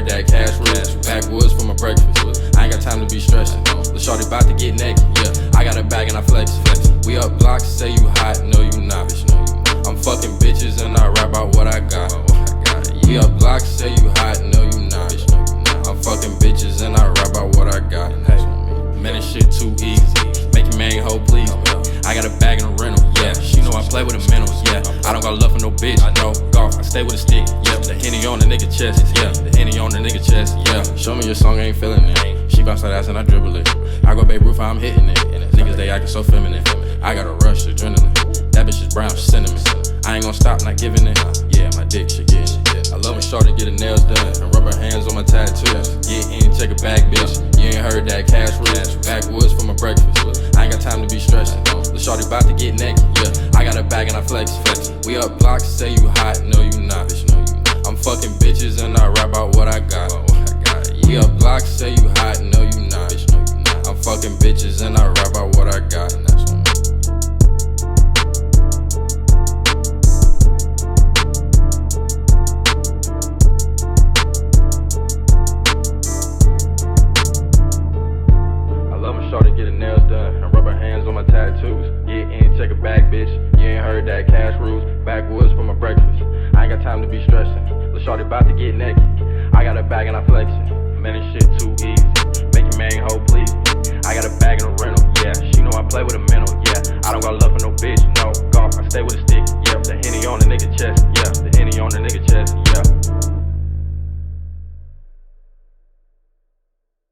heard that cash rules. Backwoods for my breakfast. I ain't got time to be stressing. The shorty about to get naked. Yeah, I got a bag and I flex. We up Glocks, say you hot, no you not. I'm fucking bitches and I rap about what I got. We up Glocks, say you hot, no you not. I'm fucking bitches and I rap about what I got. Man, this shit too easy. Make your man hoe please me. I got a bag and a rental, yeah. She know I play with the mentals, yeah. I don't got love for no bitch, no golf. I stay with a stick, yeah. The Henny on the nigga chest, yeah. The Henny on the nigga chest, yeah. Show me your song, I ain't feeling it. She bounce that ass and I dribble it. I go Babe Ruth, I'm hitting it. Niggas they acting so feminine. I got a rush, adrenaline. That bitch is brown cinnamon. I ain't gon' stop, not giving it. Yeah, my dick shit getting it. I love when shorty get her nails done and rub her hands on my tattoos. Get in, check it back, bitch. You ain't heard that cash rules. Backwoods for my breakfast. I ain't got time to be stressing. The shorty about to get naked. Yeah, I got a bag and I flex. We up Glocks, say you hot, no you not. I'm fucking bitches and I rap about what I got. We up Glocks, say you hot, no you not. I'm fucking bitches and I rap about what I got. Shorty get her nails done and rub her hands on my tattoos. Get in, check it back, bitch. You ain't heard that cash rules. Backwoods for my breakfast. I ain't got time to be stressing. The shorty about to get naked. I got a bag and I flexing. Man, this shit too easy.